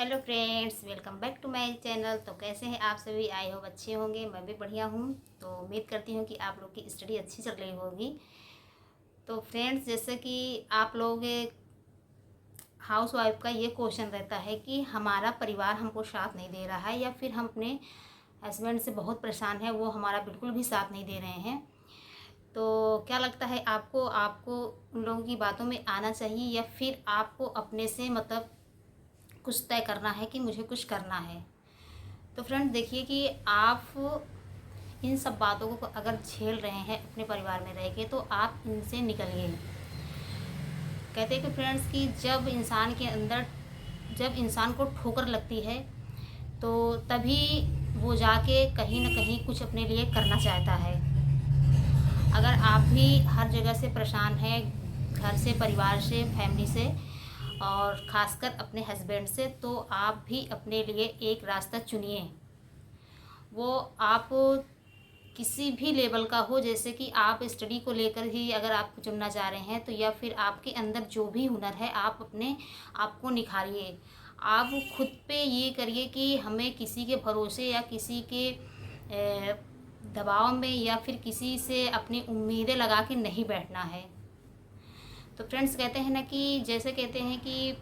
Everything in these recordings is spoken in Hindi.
Hello friends, welcome back to my channel. तो कैसे हैं आप सभी? आई होप अच्छे होंगे। मैं भी बढ़िया हूँ। तो उम्मीद करती हूँ कि आप लोग की स्टडी अच्छी चल रही होगी। तो फ्रेंड्स, जैसे कि आप लोग हाउस वाइफ का ये क्वेश्चन रहता है कि हमारा परिवार हमको साथ नहीं दे रहा है या फिर हम अपने हस्बैंड से बहुत परेशान है, वो हमारा बिल्कुल भी साथ नहीं दे रहे हैं। तो क्या लगता है आपको आपको उन लोगों की बातों में आना चाहिए या फिर आपको अपने से मतलब कुछ तय करना है कि मुझे कुछ करना है? तो फ्रेंड्स देखिए कि आप इन सब बातों को अगर झेल रहे हैं अपने परिवार में रह के, तो आप इनसे निकलिए। कहते हैं कि फ्रेंड्स कि जब इंसान को ठोकर लगती है तो तभी वो जाके कहीं ना कहीं कुछ अपने लिए करना चाहता है। अगर आप भी हर जगह से परेशान हैं, घर से, परिवार से, फैमिली से और ख़ासकर अपने हस्बैंड से, तो आप भी अपने लिए एक रास्ता चुनिए। वो आप किसी भी लेवल का हो, जैसे कि आप स्टडी को लेकर ही अगर आप चुनना चाह रहे हैं, तो या फिर आपके अंदर जो भी हुनर है आप अपने आप को निखारिए। आप खुद पे ये करिए कि हमें किसी के भरोसे या किसी के दबाव में या फिर किसी से अपनी उम्मीदें लगा के नहीं बैठना है। तो फ्रेंड्स कहते हैं ना कि जैसे कहते हैं कि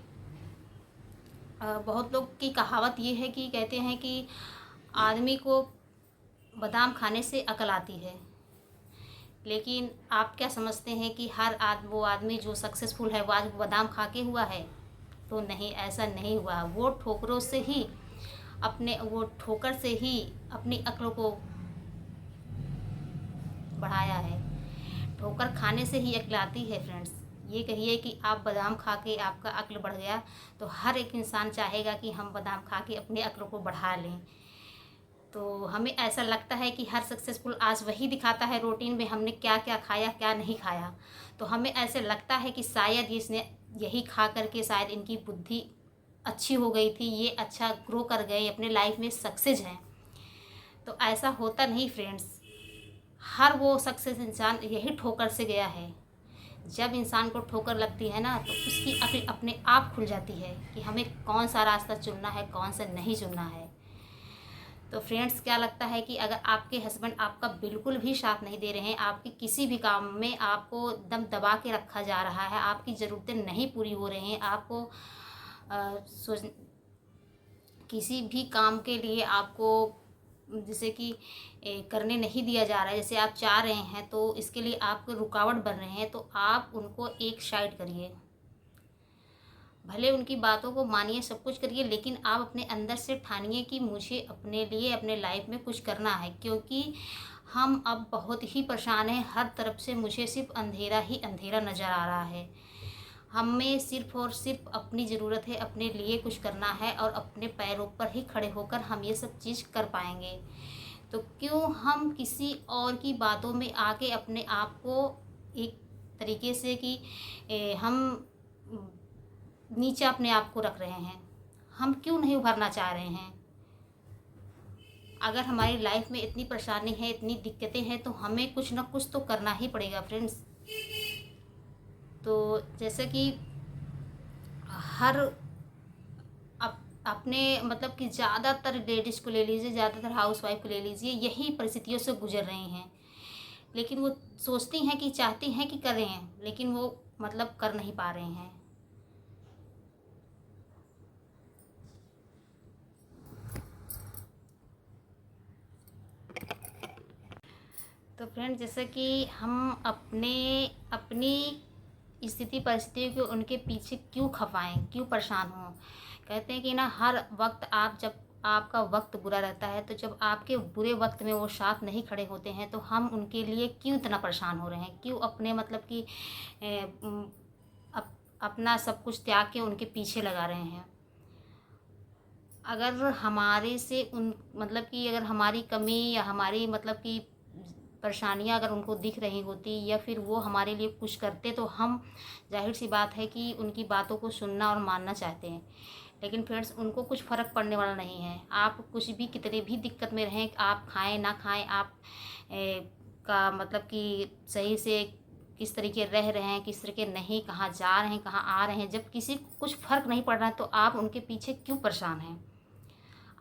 बहुत लोग की कहावत ये है कि कहते हैं कि आदमी को बादाम खाने से अकल आती है। लेकिन आप क्या समझते हैं कि वो आदमी जो सक्सेसफुल है वो आज बादाम खा के हुआ है? तो नहीं, ऐसा नहीं हुआ। वो ठोकर से ही अपनी अक्ल को बढ़ाया है। ठोकर खाने से ही अक्ल आती है फ्रेंड्स। ये कहिए कि आप बादाम खा के आपका अक्ल बढ़ गया, तो हर एक इंसान चाहेगा कि हम बादाम खा के अपने अक्ल को बढ़ा लें। तो हमें ऐसा लगता है कि हर सक्सेसफुल आज वही दिखाता है रूटीन में हमने क्या क्या खाया, क्या नहीं खाया। तो हमें ऐसे लगता है कि शायद इसने यही खा करके शायद इनकी बुद्धि अच्छी हो गई थी, ये अच्छा ग्रो कर गए, अपने लाइफ में सक्सेस हैं। तो ऐसा होता नहीं फ्रेंड्स। हर वो सक्सेस इंसान यही ठोकर से गया है। जब इंसान को ठोकर लगती है ना, तो उसकी अक्ल अपने आप खुल जाती है कि हमें कौन सा रास्ता चुनना है, कौन सा नहीं चुनना है। तो फ्रेंड्स क्या लगता है कि अगर आपके हस्बैंड आपका बिल्कुल भी साथ नहीं दे रहे हैं, आपके किसी भी काम में आपको दम दबा के रखा जा रहा है, आपकी ज़रूरतें नहीं पूरी हो रही हैं, आपको सोच किसी भी काम के लिए आपको जैसे कि करने नहीं दिया जा रहा है जैसे आप चाह रहे हैं, तो इसके लिए आपको रुकावट बन रहे हैं, तो आप उनको एक साइड करिए। भले उनकी बातों को मानिए, सब कुछ करिए, लेकिन आप अपने अंदर से ठानिए कि मुझे अपने लिए अपने लाइफ में कुछ करना है। क्योंकि हम अब बहुत ही परेशान हैं, हर तरफ से मुझे सिर्फ अंधेरा ही अंधेरा नज़र आ रहा है। हमें सिर्फ और सिर्फ अपनी ज़रूरत है, अपने लिए कुछ करना है और अपने पैरों पर ही खड़े होकर हम ये सब चीज़ कर पाएंगे। तो क्यों हम किसी और की बातों में आके अपने आप को एक तरीके से कि हम नीचे अपने आप को रख रहे हैं। हम क्यों नहीं उभरना चाह रहे हैं? अगर हमारी लाइफ में इतनी परेशानी है, इतनी दिक्कतें हैं, तो हमें कुछ ना कुछ तो करना ही पड़ेगा फ्रेंड्स। तो जैसे कि हर अपने मतलब कि ज़्यादातर लेडीज़ को ले लीजिए, ज़्यादातर हाउस वाइफ को ले लीजिए, यही परिस्थितियों से गुजर रही हैं। लेकिन वो सोचती हैं कि चाहती हैं कि कर रहे हैं, लेकिन वो मतलब कर नहीं पा रहे हैं। तो फ्रेंड जैसे कि हम अपनी स्थिति परिस्थिति को उनके पीछे क्यों खपाएं, क्यों परेशान हों? कहते हैं कि ना, हर वक्त जब आपका वक्त बुरा रहता है, तो जब आपके बुरे वक्त में वो साथ नहीं खड़े होते हैं, तो हम उनके लिए क्यों इतना परेशान हो रहे हैं? क्यों अपने मतलब कि अपना सब कुछ त्याग के उनके पीछे लगा रहे हैं? अगर हमारे से उन मतलब कि अगर हमारी कमी या हमारी मतलब कि परेशानियां अगर उनको दिख रही होती या फिर वो हमारे लिए कुछ करते, तो हम जाहिर सी बात है कि उनकी बातों को सुनना और मानना चाहते हैं। लेकिन फ्रेंड्स, उनको कुछ फ़र्क पड़ने वाला नहीं है। आप कुछ भी कितने भी दिक्कत में रहें, आप खाएं ना खाएं, आप का मतलब कि सही से किस तरीके रह रहे हैं, किस तरीके नहीं, कहाँ जा रहे हैं, कहाँ आ रहे हैं। जब किसी को कुछ फ़र्क नहीं पड़ रहा है तो आप उनके पीछे क्यों परेशान हैं।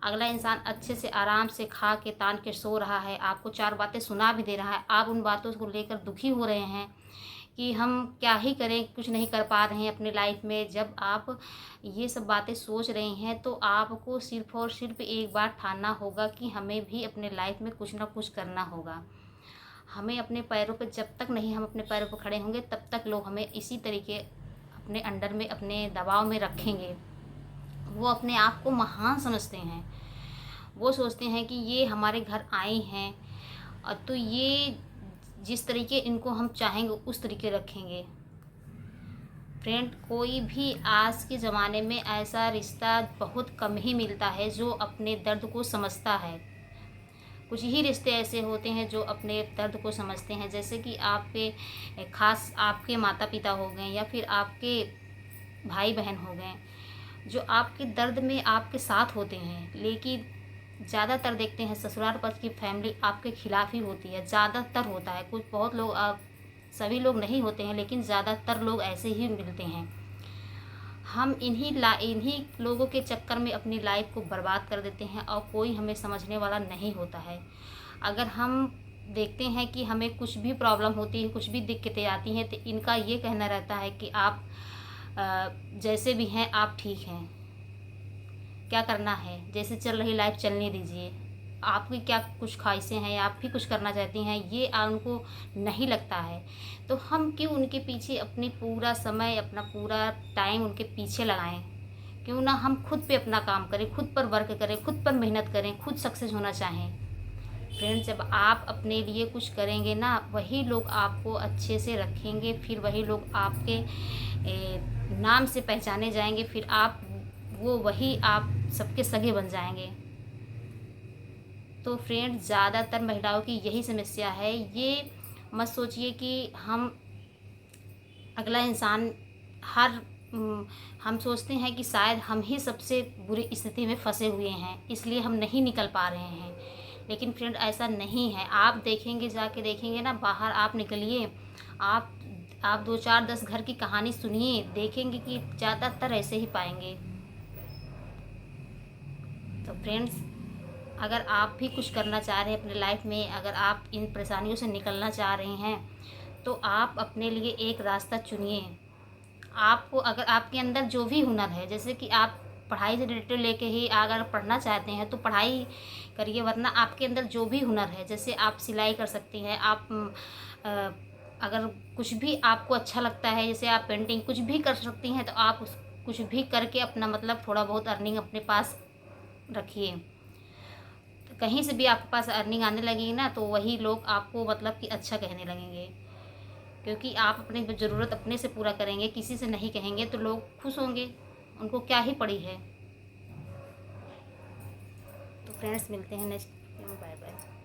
अगला इंसान अच्छे से आराम से खा के तान के सो रहा है, आपको 4 बातें सुना भी दे रहा है, आप उन बातों को लेकर दुखी हो रहे हैं कि हम क्या ही करें, कुछ नहीं कर पा रहे हैं अपनी लाइफ में। जब आप ये सब बातें सोच रहे हैं तो आपको सिर्फ़ और सिर्फ एक बात ठानना होगा कि हमें भी अपने लाइफ में कुछ ना कुछ करना होगा। हमें अपने पैरों पे, जब तक नहीं हम अपने पैरों पर खड़े होंगे तब तक लोग हमें इसी तरीके अपने अंडर में, अपने दबाव में रखेंगे। वो अपने आप को महान समझते हैं, वो सोचते हैं कि ये हमारे घर आई हैं और तो ये जिस तरीके इनको हम चाहेंगे उस तरीके रखेंगे। फ्रेंड, कोई भी आज के ज़माने में ऐसा रिश्ता बहुत कम ही मिलता है जो अपने दर्द को समझता है। कुछ ही रिश्ते ऐसे होते हैं जो अपने दर्द को समझते हैं, जैसे कि आपके खास आपके माता पिता हो गए या फिर आपके भाई बहन हो गए, जो आपके दर्द में आपके साथ होते हैं। लेकिन ज़्यादातर देखते हैं ससुराल पक्ष की फैमिली आपके खिलाफ ही होती है, ज़्यादातर होता है। कुछ बहुत लोग, सभी लोग नहीं होते हैं, लेकिन ज़्यादातर लोग ऐसे ही मिलते हैं। हम इन्हीं लोगों के चक्कर में अपनी लाइफ को बर्बाद कर देते हैं और कोई हमें समझने वाला नहीं होता है। अगर हम देखते हैं कि हमें कुछ भी प्रॉब्लम होती है, कुछ भी दिक्कतें आती हैं, तो इनका ये कहना रहता है कि आप जैसे भी हैं आप ठीक हैं, क्या करना है, जैसे चल रही लाइफ चलने दीजिए, आपकी क्या कुछ ख्वाहिशें हैं, आप भी कुछ करना चाहती हैं, ये उनको नहीं लगता है। तो हम क्यों उनके पीछे अपनी पूरा समय, अपना पूरा टाइम उनके पीछे लगाएं। क्यों ना हम खुद पे अपना काम करें, खुद पर वर्क करें, खुद पर मेहनत करें, खुद सक्सेस होना चाहें। फ्रेंड्स, जब आप अपने लिए कुछ करेंगे ना, वही लोग आपको अच्छे से रखेंगे, फिर वही लोग आपके नाम से पहचाने जाएंगे, फिर वही आप सबके सगे बन जाएंगे। तो फ्रेंड्स, ज़्यादातर महिलाओं की यही समस्या है। ये मत सोचिए कि अगला इंसान हम सोचते हैं कि शायद हम ही सबसे बुरी स्थिति में फंसे हुए हैं, इसलिए हम नहीं निकल पा रहे हैं। लेकिन फ्रेंड, ऐसा नहीं है। आप देखेंगे, जाके देखेंगे ना, बाहर आप निकलिए, आप 2 4 10 घर की कहानी सुनिए, देखेंगे कि ज़्यादातर ऐसे ही पाएंगे। तो फ्रेंड्स, अगर आप भी कुछ करना चाह रहे हैं अपने लाइफ में, अगर आप इन परेशानियों से निकलना चाह रहे हैं, तो आप अपने लिए एक रास्ता चुनिए। आपको, अगर आपके अंदर जो भी हुनर है, जैसे कि आप पढ़ाई से रिलेटेड लेके ही अगर पढ़ना चाहते हैं तो पढ़ाई करिए, वरना आपके अंदर जो भी हुनर है, जैसे आप सिलाई कर सकती हैं, आप अगर कुछ भी आपको अच्छा लगता है, जैसे आप पेंटिंग कुछ भी कर सकती हैं, तो आप कुछ भी करके अपना मतलब थोड़ा बहुत अर्निंग अपने पास रखिए। कहीं से भी आपके पास अर्निंग आने लगेगी ना, तो वही लोग आपको मतलब कि अच्छा कहने लगेंगे, क्योंकि आप अपनी ज़रूरत अपने से पूरा करेंगे, किसी से नहीं कहेंगे, तो लोग खुश होंगे, उनको क्या ही पड़ी है। तो फ्रेंड्स, मिलते हैं नेक्स्ट, बाय बाय।